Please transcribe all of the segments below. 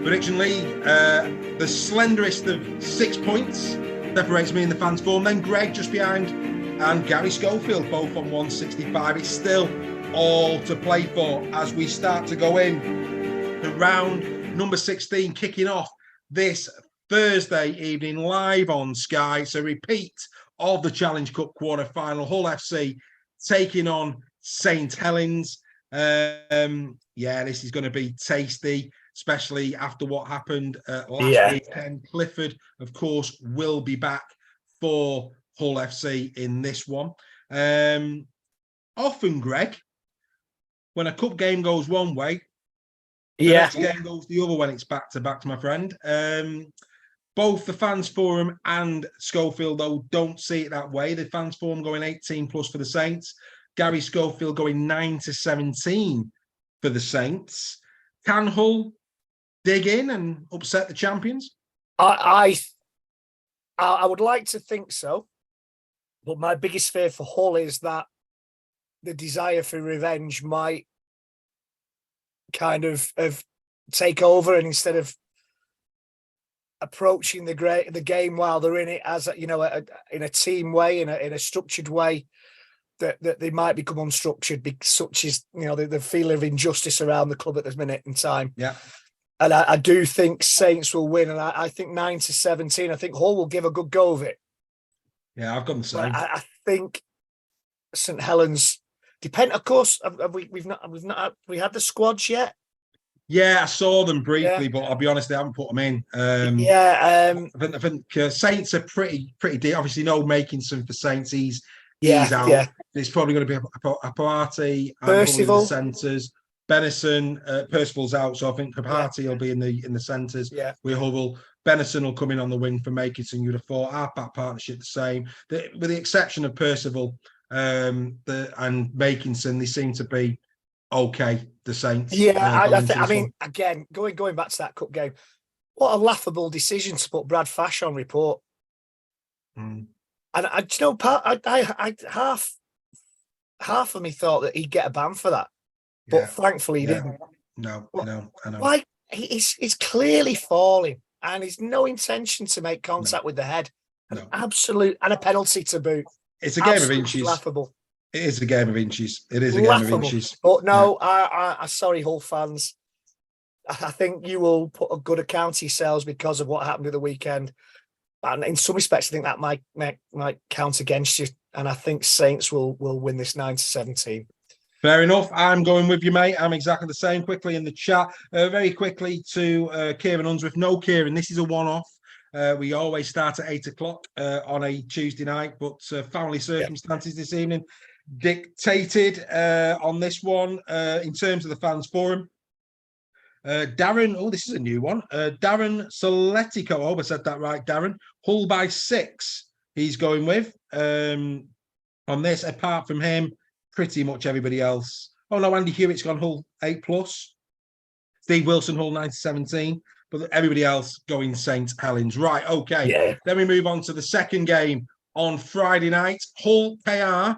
Prediction League, the slenderest of 6 points separates me and the fans forum. Then Greg just behind, and Gary Schofield both on 165. It's still all to play for as we start to go in the round number 16, kicking off this Thursday evening live on Sky. So repeat of the Challenge Cup quarter-final. Hull FC taking on St Helens. This is going to be tasty, especially after what happened last weekend. Clifford, of course, will be back for Hull FC in this one. Often, Greg, when a cup game goes one way, the next game goes the other when it's back-to-back, my friend. Both the fans forum and Schofield, though, don't see it that way. The fans forum going 18 plus for the Saints. Gary Schofield going 9-17 for the Saints. Can Hull dig in and upset the champions? I would like to think so, but my biggest fear for Hull is that the desire for revenge might kind of take over, and instead of approaching the game while they're in it as in a team way, in a structured way, that they might become unstructured, such as the feeling of injustice around the club at this minute in time. Yeah, and I do think Saints will win, and I think 9-17. I think Hull will give a good go of it. Yeah, I've gone the same. I think St Helens depend. Of course, we had the squads yet. Yeah, I saw them briefly, but I'll be honest, they haven't put them in. I think Saints are pretty deep. Obviously, no Makinson for Saints. He's out. Yeah. It's probably going to be a party. Percival in the centres. Benison, Percival's out, so I think Party will be in the centres. Yeah, with Hubble. Benison will come in on the wing for Makinson. You'd have thought our back partnership the same, with the exception of Percival and Makinson. They seem to be okay. The Saints. I mean, again, going back to that cup game, what a laughable decision to put Brad Fash on report. And I half of me thought that he'd get a ban for that, but thankfully he didn't. No, I know. Why? He's clearly falling, and he's no intention to make contact with the head. And a penalty to boot. It's a game of inches. Laughable. It is a game of inches. It is a game of inches. But no, I sorry, Hull fans. I think you will put a good account of yourselves because of what happened at the weekend. And in some respects, I think that might count against you. And I think Saints will win this 9-17. Fair enough. I'm going with you, mate. I'm exactly the same. Quickly in the chat, very quickly to Kieran Unsworth. No, Kieran, this is a one-off. We always start at 8 o'clock on a Tuesday night, but family circumstances this evening dictated on this one. In terms of the fans forum, Darren, this is a new one. Darren Soletico, I hope I said that right, Darren. Hull by 6 he's going with on this. Apart from him, pretty much everybody else. Oh no, Andy Hewitt's gone Hull 8+. Steve Wilson, Hull 9-17. But everybody else going St Helens. Right, okay. Yeah. Then we move on to the second game on Friday night. Hull KR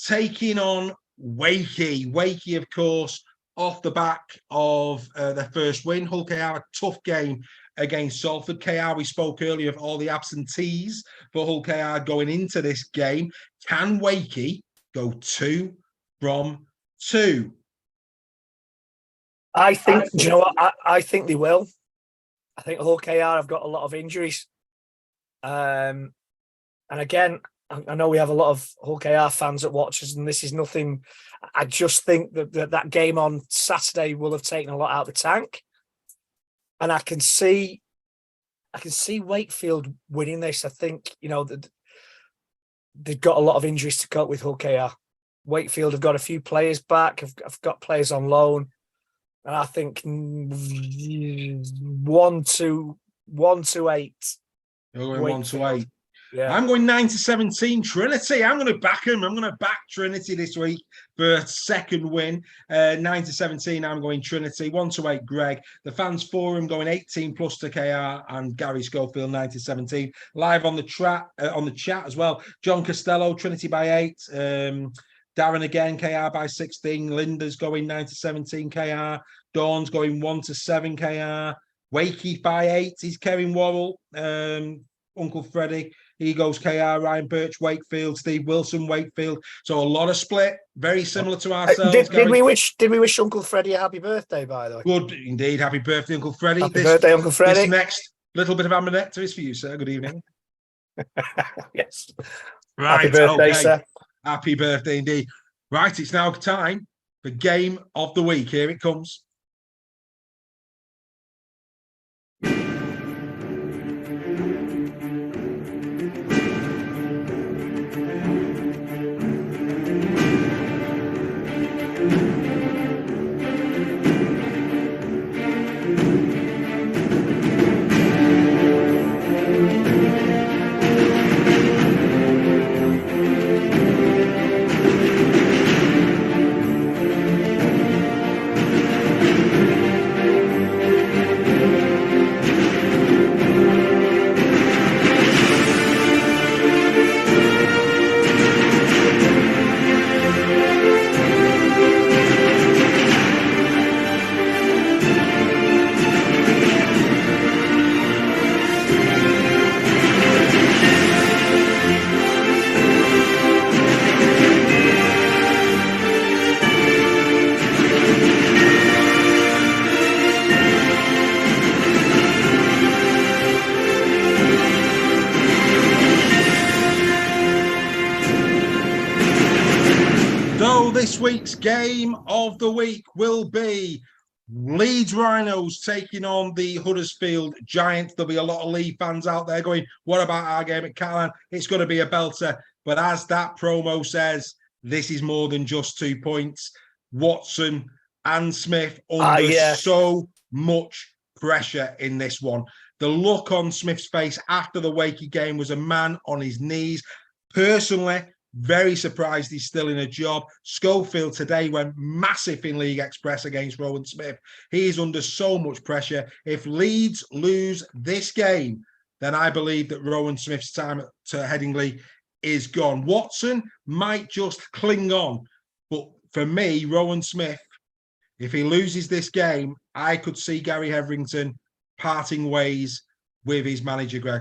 taking on Wakey. Wakey, of course, off the back of their first win. Hull KR, a tough game against Salford. KR, we spoke earlier of all the absentees for Hull KR going into this game. Can Wakey go 2 from 2? I think, do you know what? I think they will. I think Hull KR have got a lot of injuries. And again, I know we have a lot of Hull KR fans that watch us, and this is nothing. I just think that game on Saturday will have taken a lot out of the tank. And I can see Wakefield winning this. I think, they've got a lot of injuries to cope with, Hull KR. Wakefield have got a few players back. Have got players on loan. And I think 1-8. You're going 1-8. Yeah. I'm going 9-17 Trinity. I'm going to back them. I'm going to back Trinity this week for a second win. 9-17, I'm going Trinity. 1-8, Greg. The fans forum going 18+ to KR, and Gary Schofield 9-17. Live on the chat as well. John Costello, Trinity by 8. Darren again, KR by 16. Linda's going 9-17 KR. Dawn's going 1-7 KR. Wakey by 8 is Kevin Worrell. Uncle Freddie, he goes KR, Ryan Birch, Wakefield, Steve Wilson, Wakefield. So a lot of split, very similar to ourselves. Did we wish Uncle Freddie a happy birthday, by the way? Good indeed. Happy birthday, Uncle Freddie. Happy birthday, Uncle Freddie. This next little bit of ambidector is for you, sir. Good evening. Yes. Right. Happy birthday, okay. sir. Happy birthday indeed. Right, it's now time for game of the week. Here it comes. So this week's game of the week will be Leeds Rhinos taking on the Huddersfield Giants. There'll be a lot of Leeds fans out there going, what about our game at Catalan? It's going to be a belter. But as that promo says, this is more than just 2 points. Watson and Smith under so much pressure in this one. The look on Smith's face after the Wakey game was a man on his knees. Personally, very surprised he's still in a job. Schofield today went massive in League Express against Rowan Smith. He is under so much pressure. If Leeds lose this game, then I believe that Rowan Smith's time to Headingley is gone. Watson might just cling on. But for me, Rowan Smith, if he loses this game, I could see Gary Hetherington parting ways with his manager, Greg.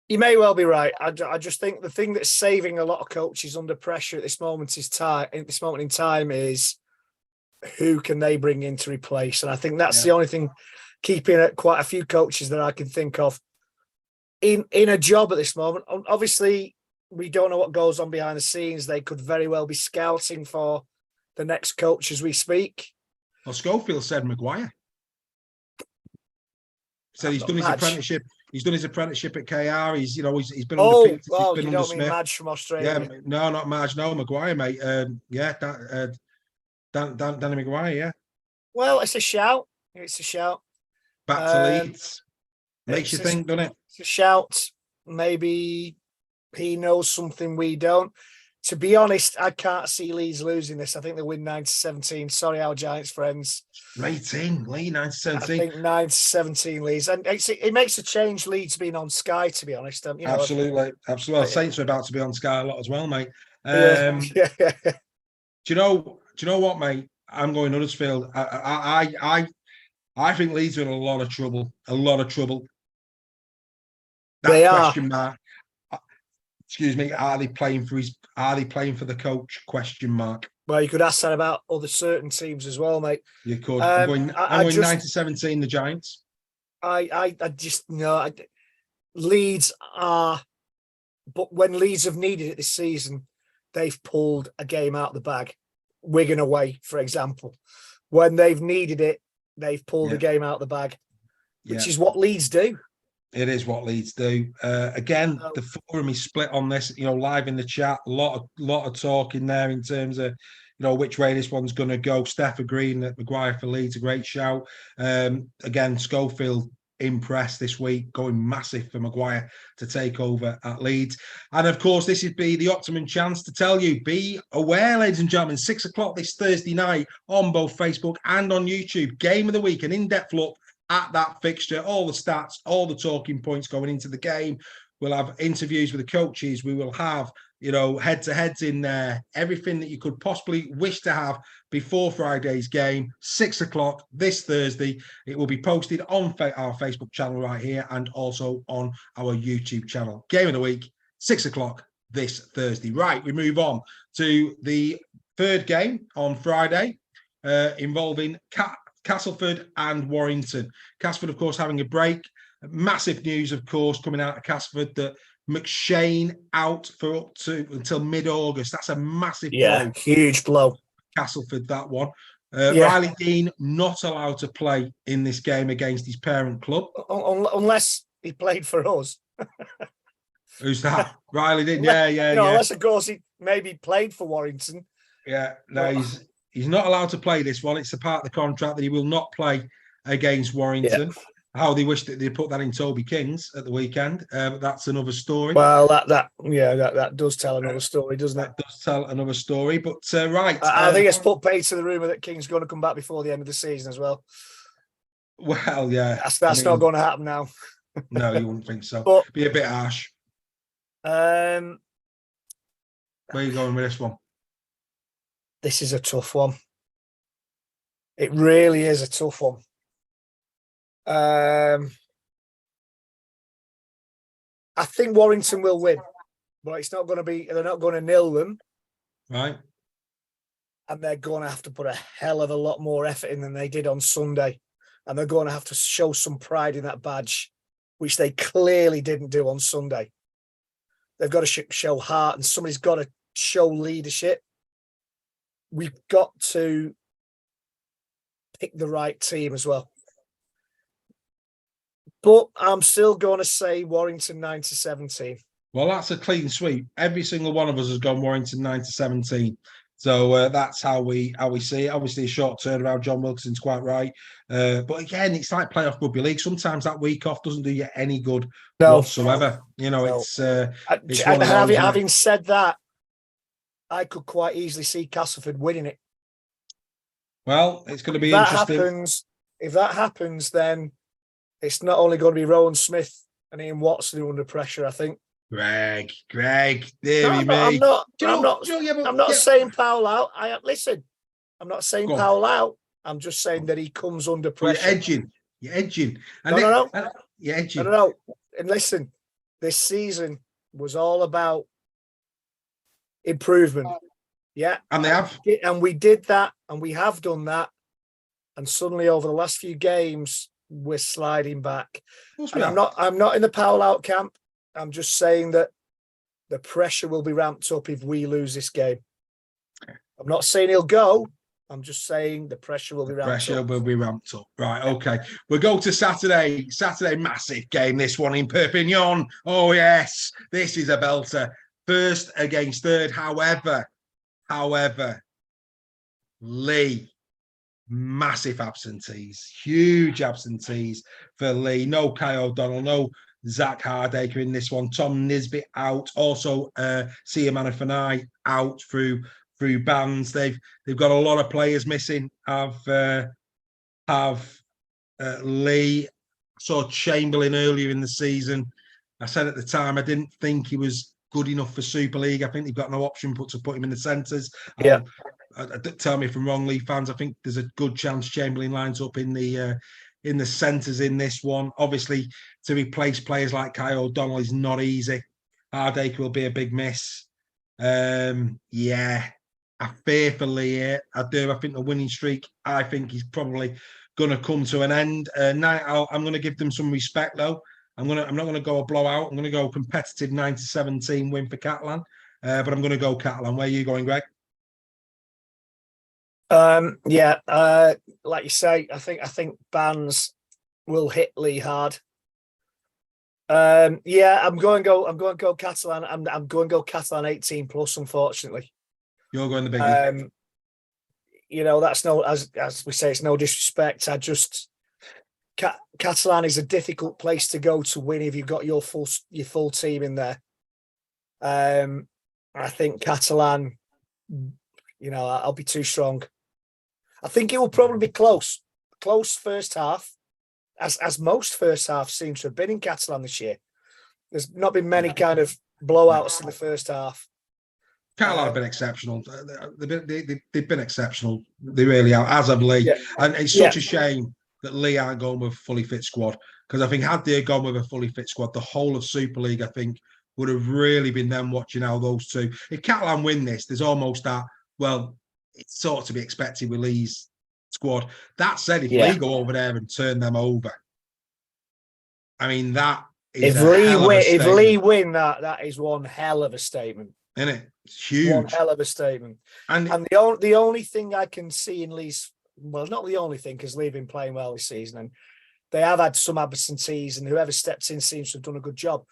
You may well be right. I just think the thing that's saving a lot of coaches under pressure at this moment in time is who can they bring in to replace. And I think that's the only thing keeping quite a few coaches that I can think of in a job at this moment. Obviously, we don't know what goes on behind the scenes. They could very well be scouting for the next coach as we speak. Well, Schofield said Maguire. Said he's done his apprenticeship. He's done his apprenticeship at KR. He's been under Smith. You don't mean Madge from Australia? Yeah, no, not Madge. No, Maguire, mate. Danny Maguire. Yeah. Well, it's a shout. It's a shout. Back to Leeds. Makes you think, doesn't it? It's a shout. Maybe he knows something we don't. To be honest, I can't see Leeds losing this. I think they win 9-17. Sorry, our Giants friends. 18, Leeds 9-17. I think 9-17 Leeds. And it makes a change, Leeds being on Sky, to be honest. Absolutely. Saints are about to be on Sky a lot as well, mate. Yeah. Do you know what, mate? I'm going Huddersfield. I think Leeds are in a lot of trouble. A lot of trouble. They question mark. Excuse me. Are they playing for the coach? Question mark. Well, you could ask that about other certain teams as well, mate. You could. I'm going 9-17. The Giants. I just know Leeds are, but when Leeds have needed it this season, they've pulled a game out of the bag. Wigan away, for example, when they've needed it, they've pulled a game out of the bag, which is what Leeds do. It is what Leeds do. Again, the forum is split on this. Live in the chat, a lot of talk in there in terms of which way this one's going to go. Steph agreeing that Maguire for Leeds, a great shout. Again, Schofield impressed this week, going massive for Maguire to take over at Leeds. And of course, this would be the optimum chance to tell you, be aware, ladies and gentlemen, 6 o'clock this Thursday night on both Facebook and on YouTube. Game of the week, an in-depth look at that fixture, all the stats, all the talking points going into the game. We'll have interviews with the coaches. We will have head-to-heads in there, everything that you could possibly wish to have before Friday's game, 6 o'clock this Thursday. It will be posted on our Facebook channel right here and also on our YouTube channel. Game of the week, 6 o'clock this Thursday. Right, we move on to the third game on Friday, involving Castleford and Warrington. Castleford, of course, having a break. Massive news, of course, coming out of Castleford that McShane out for up to until mid-August. That's a massive blow. Huge blow. Castleford, that one. Riley Dean not allowed to play in this game against his parent club. Unless he played for us. Who's that? Riley Dean, yeah. Unless, of course, he maybe played for Warrington. Yeah, no, he's not allowed to play this one. It's a part of the contract that he will not play against Warrington. Yeah. How they wish that they put that in Toby King's at the weekend, but that's another story. Well, that does tell another story, doesn't it? That does tell another story. But right, I think it's put paid to the rumor that King's going to come back before the end of the season as well. Well, yeah, that's not going to happen now. No, you wouldn't think so. But, be a bit harsh. Where are you going with this one? This is a tough one. It really is a tough one. I think Warrington will win, but it's not going to be. They're not going to nil them, right? And they're going to have to put a hell of a lot more effort in than they did on Sunday, and they're going to have to show some pride in that badge, which they clearly didn't do on Sunday. They've got to show heart, and somebody's got to show leadership. We've got to pick the right team as well. But I'm still going to say Warrington 9-17. Well, that's a clean sweep. Every single one of us has gone Warrington 9-17. So that's how we see it. Obviously, a short turnaround. John Wilkinson's quite right. But again, it's like playoff rugby league. Sometimes that week off doesn't do you any good whatsoever. It's having said that, I could quite easily see Castleford winning it. Well, it's going to be interesting. If that happens, then it's not only going to be Rowan Smith and Ian Watson who are under pressure, I think. Greg, I'm not saying Powell out. I'm not saying Powell out. I'm just saying that he comes under pressure. You're edging. No. You're edging. No. And listen, this season was all about improvement. Yeah. And they have. And we did that, and we have done that. And suddenly over the last few games, we're sliding back. And I'm not in the Powell out camp. I'm just saying that the pressure will be ramped up if we lose this game. I'm not saying he'll go. I'm just saying the pressure will be ramped up. Right, okay. We'll go to Saturday. Saturday, massive game, this one in Perpignan. Oh, yes. This is a belter. First against third. However, Lee, massive absentees. Huge absentees for Lee. No Kai O'Donnell, no Zach Hardacre in this one. Tom Nisbet out. Also, Sia Manafanai out through bans. They've got a lot of players missing. Have Lee. I saw Chamberlain earlier in the season. I said at the time I didn't think he was good enough for Super League. I think they've got no option but to put him in the centres. Yeah. Tell me if I'm wrong, Lee fans. I think there's a good chance Chamberlain lines up in the centres in this one. Obviously, to replace players like Kai O'Donnell is not easy. Hardacre will be a big miss. I fear for Lee here. I do. I think the winning streak, I think he's probably going to come to an end. Now, I'm going to give them some respect, though. I'm not going to go a blowout. I'm going to go competitive 9-17 win for Catalan. But I'm going to go Catalan. Where are you going, Greg? Like you say, I think bans will hit Lee hard. I'm going to go Catalan. I'm going to go Catalan 18 plus. Unfortunately, you're going the big one. That's no, as we say, it's no disrespect. Catalan is a difficult place to go to win if you've got your full team in there. I think Catalan, I'll be too strong. I think it will probably be close first half, as most first halves seem to have been in Catalan this year. There's not been many kind of blowouts in the first half. Carlisle have been exceptional. They've been exceptional. They really are, as have Lee. Yeah. And it's such a shame that Lee aren't going with a fully fit squad. Because I think had they gone with a fully fit squad, the whole of Super League, I think, would have really been them watching how those two. If Catalan win this, there's almost that, well, it's sort of to be expected with Lee's squad. That said, if Lee go over there and turn them over, I mean, that is if Lee win that is one hell of a statement. Isn't it? It's huge. One hell of a statement. And the only thing I can see in Lee's, well, not the only thing, because Lee have been playing well this season, and they have had some absentees, and whoever steps in seems to have done a good job.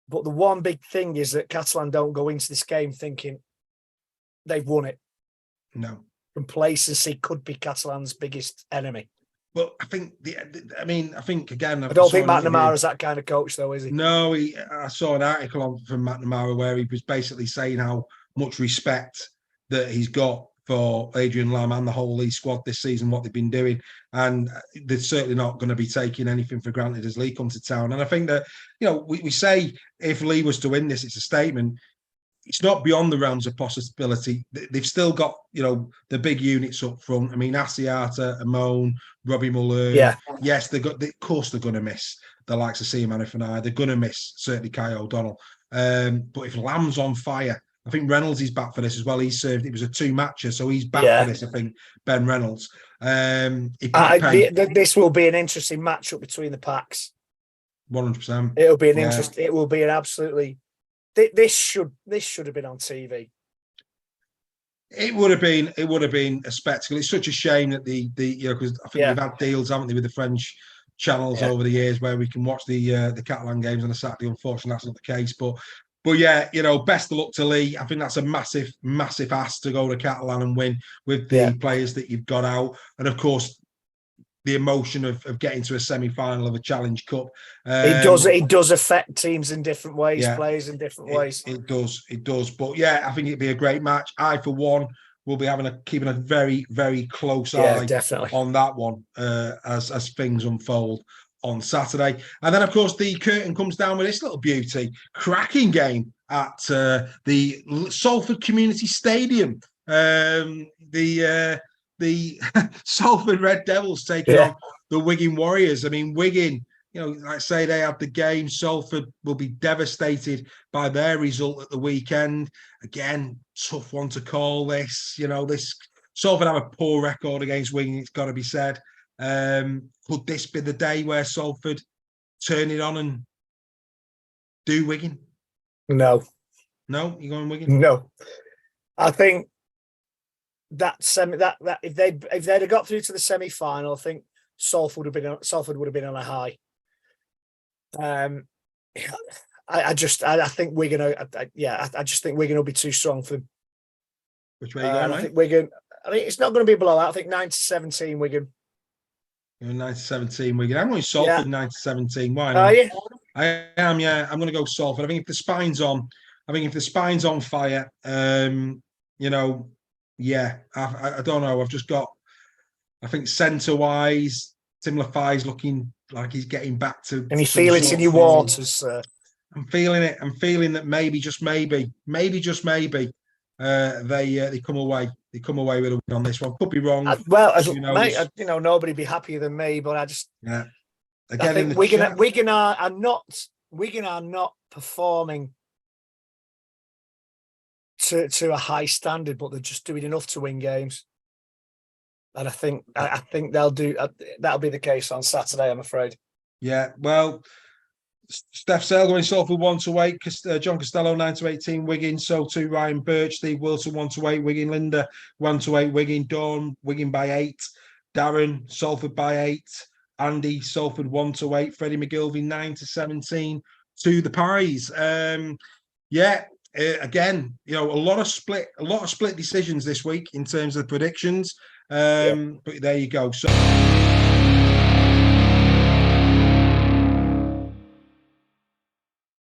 But the one big thing is that Catalan don't go into this game thinking they've won it. No. Complacency could be Catalan's biggest enemy. But I think I think again. I don't think McNamara's that kind of coach, though, is he? No, I saw an article from McNamara where he was basically saying how much respect that he's got for Adrian Lamb and the whole Lee squad this season, what they've been doing, and they're certainly not going to be taking anything for granted as Lee come to town. And I think that we say if Lee was to win this, it's a statement. It's not beyond the realms of possibility. They've still got, the big units up front. I mean, Asiata, Amon, Robbie Muller. Yeah. Yes, of course they're going to miss the likes of Seaman and Fanai. They're going to miss certainly Kai O'Donnell. But if Lamb's on fire, I think Reynolds is back for this as well. He served. It was a 2-matcher, so he's back for this. I think Ben Reynolds. This will be an interesting matchup between the packs. 100%. It'll be an interest. It will be an absolutely. This should have been on TV. It would have been a spectacle. It's such a shame that because I think they've had deals, haven't they, with the French channels over the years where we can watch the Catalan games on a Saturday. Unfortunately, that's not the case. But yeah, best of luck to Lee. I think that's a massive, massive ask to go to Catalan and win with the players that you've got out, and of course, the emotion of getting to a semi-final of a Challenge Cup. It does affect teams in different ways, players in different ways. It does. But yeah, I think it'd be a great match. I, for one, will be keeping a very, very close eye on that one as things unfold on Saturday. And then, of course, the curtain comes down with this little beauty. Cracking game at the Salford Community Stadium. The Salford Red Devils taking on the Wigan Warriors. I mean, Wigan, like I say, they have the game. Salford will be devastated by their result at the weekend. Again, tough one to call this. This Salford have a poor record against Wigan, it's got to be said. Could this be the day where Salford turn it on and do Wigan? No. No? You going Wigan? No. I think that if they'd have got through to the semi-final, I think Salford would have been on a high. I think Wigan. I just think Wigan will be too strong for them. Which way are you going? I think Wigan. I think it's not going to be a blowout. I think 9-17 Wigan. 9-17 Wigan. I'm going Salford 9-17. Why not? Are you? I am. Yeah, I'm going to go Salford. I think if the spine's on fire, yeah, I don't know. I've just got, I think centre-wise, Tim Lafay's looking like he's getting back to. And you feel it in your waters, sir. I'm feeling it. I'm feeling that maybe, just maybe, they come away. They come away with a win on this one. Could be wrong. Mate, nobody be happier than me. But I just, Again, I think Wigan are not performing to a high standard, but they're just doing enough to win games. And I think they'll do. That'll be the case on Saturday, I'm afraid. Yeah, well, Steph Sale going Salford 1-8, John Costello 9-18, Wigan, so too Ryan Birch, Steve Wilson 1-8, Wigan, Linda 1-8, Wigan, Dawn, Wigan by 8, Darren, Salford by 8, Andy, Salford 1-8, Freddie McGilvey 9-17 to the Pies. Again, a lot of split decisions this week in terms of predictions. But there you go. So.